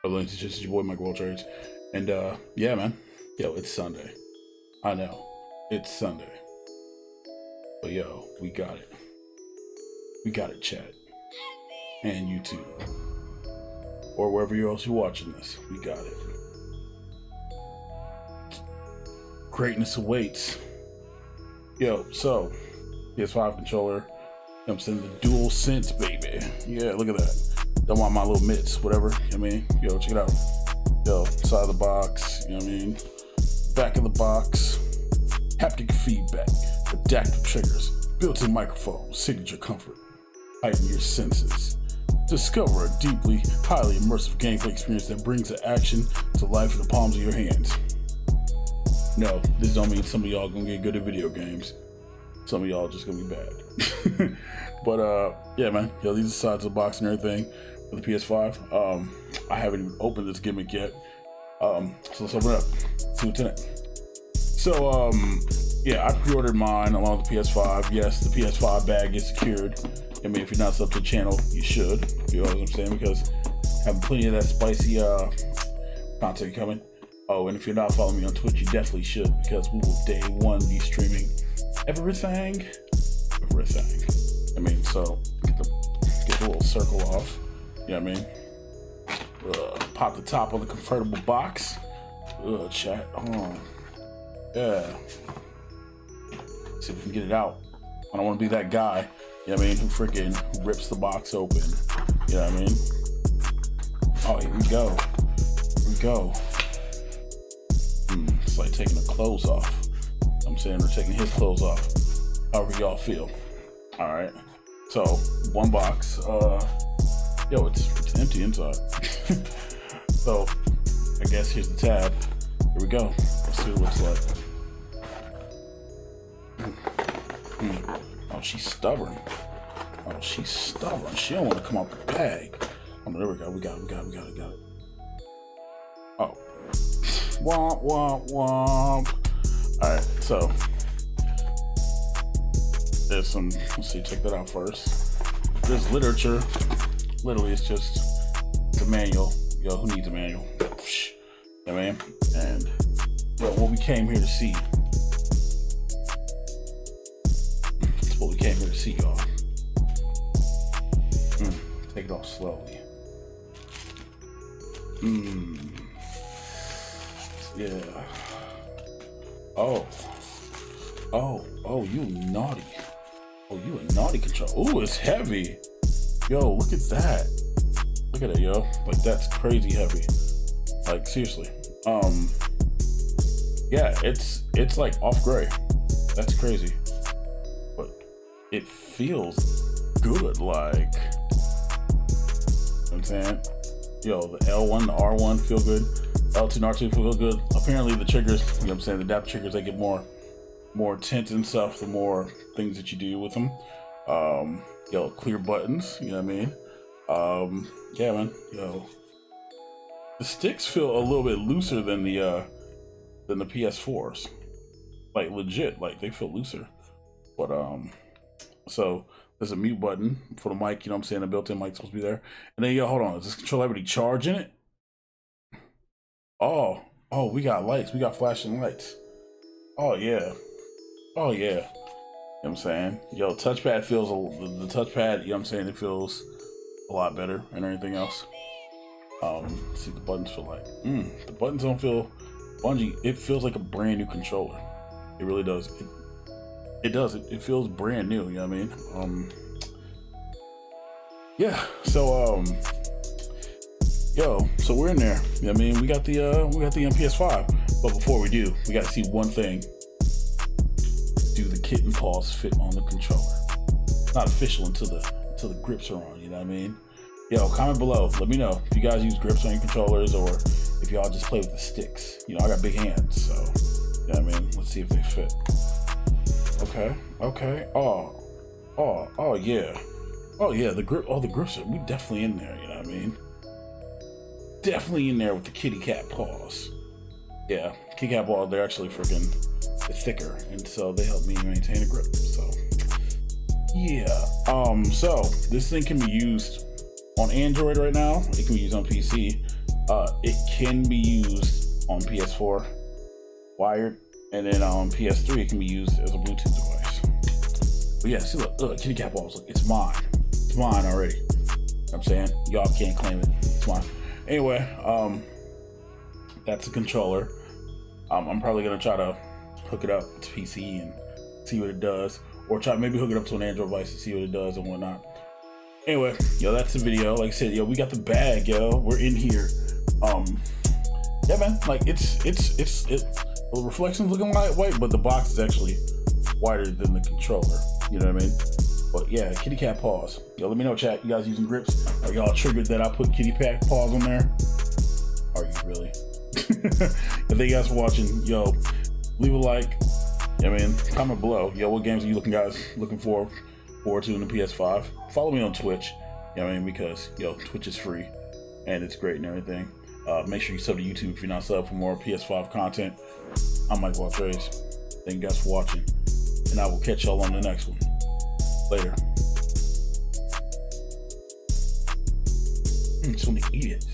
It's just your boy MikeOfAllTrades, and yeah, man, yo, it's Sunday. I know, it's Sunday, but yo, we got it, chat, and YouTube, or wherever else you're watching this, we got it. Greatness awaits. Yo, so PS5 controller. You know what I'm saying, the Dualsense, baby. Yeah, look at that. Don't want my little mitts, whatever. You know what I mean? Yo, check it out. Yo, side of the box, you know what I mean? Back of the box, haptic feedback, adaptive triggers, built-in microphone, signature comfort, heighten your senses. Discover a deeply, highly immersive gameplay experience that brings the action to life in the palms of your hands. No, this don't mean some of y'all gonna get good at video games. Some of y'all just gonna be bad. But yeah, man, yo, these are sides of the box and everything for the PS5. I haven't even opened this gimmick yet. So let's open it up, see what's in it. So yeah, I pre-ordered mine along with the PS5. Yes, the PS5 bag is secured. I mean, if you're not subbed to the channel, you should. You know what I'm saying? Because I have plenty of that spicy content coming. Oh, and if you're not following me on Twitch, you definitely should, because we will day one be streaming everything. I mean, so get the little circle off. You know what I mean? Pop the top of the convertible box. Chat. Oh, yeah. See if we can get it out. I don't want to be that guy. You know what I mean? Who freaking rips the box open. You know what I mean? Oh, here we go. It's like taking the clothes off. I'm saying, or taking his clothes off. However y'all feel. All right. So one box. Yo, it's empty inside. So I guess here's the tab. Here we go. Let's see what it looks like. Oh, she's stubborn. She don't want to come out the bag. Oh, there we go. We got it. Oh. Womp, womp, womp. Alright, so there's some, let's see, check that out first. There's literature. Literally, it's just the manual. Yo, who needs a manual? Yeah, man. And well, what we came here to see. That's what we came here to see, y'all. Take it off slowly. Yeah. Oh, you naughty. Oh, you a naughty control. Ooh, it's heavy. Yo, look at that. Look at it, yo. Like, that's crazy heavy. Like, seriously. Yeah, it's like off gray. That's crazy. But it feels good, like, you know what I'm saying? Yo, the L1, the R1 feel good. L2 and R2 feel good. Apparently the triggers, you know what I'm saying, the adaptive triggers, they get more tense and stuff the more things that you do with them. Yo, clear buttons, you know what I mean? Yeah, man, yo. The sticks feel a little bit looser than the PS4s. Like, legit, like, they feel looser. But, so there's a mute button for the mic, you know what I'm saying? The built-in mic's supposed to be there. And then, yo, hold on, does this controller have any charge in it? Oh, we got lights. We got flashing lights. Oh, yeah. You know what I'm saying? Yo, touchpad feels, the touchpad, you know what I'm saying, it feels a lot better and everything else. See, the buttons feel like, the buttons don't feel spongy. It feels like a brand new controller. It really does. It does. It feels brand new, you know what I mean? Yeah, so, yo, so we're in there. You know what I mean? We got the PS5. But before we do, we got to see one thing. Do the kitten paws fit on the controller? Not official until the grips are on, you know what I mean? Yo, comment below. Let me know if you guys use grips on your controllers or if y'all just play with the sticks. You know, I got big hands, so, you know what I mean? Let's see if they fit. Okay. Oh, yeah. Oh, yeah, the grips are, we definitely in there, you know what I mean? Definitely in there with the kitty cat paws. Yeah, kitty cat paws, they're actually freaking thicker, and so they help me maintain a grip, so. Yeah, so this thing can be used on Android right now. It can be used on PC. it can be used on PS4 wired, and then on PS3 it can be used as a Bluetooth device. But yeah, see, look, kitty cat balls. Look, it's mine. It's mine already. You know what I'm saying, y'all can't claim it. It's mine. Anyway, that's a controller. I'm probably gonna try to hook it up to PC and see what it does, or try maybe hook it up to an Android device and see what it does and whatnot. Anyway, yo, that's the video. Like I said, yo, we got the bag, yo. We're in here. Yeah, man. Like the reflection's looking white, but the box is actually whiter than the controller. You know what I mean? But yeah, kitty cat paws. Yo, let me know, chat. You guys using grips? Are y'all triggered that I put kitty cat paws on there? Are you really? Thank you guys for watching. Yo, leave a like. I mean, comment below. Yo, what games are you looking forward to in the PS5? Follow me on Twitch. You know what I mean? Because yo, Twitch is free and it's great and everything. Make sure you sub to YouTube if you're not subbed for more PS5 content. I'm MikeOfAllTrades. Thank you guys for watching, and I will catch y'all on the next one. Later. Just want to eat it.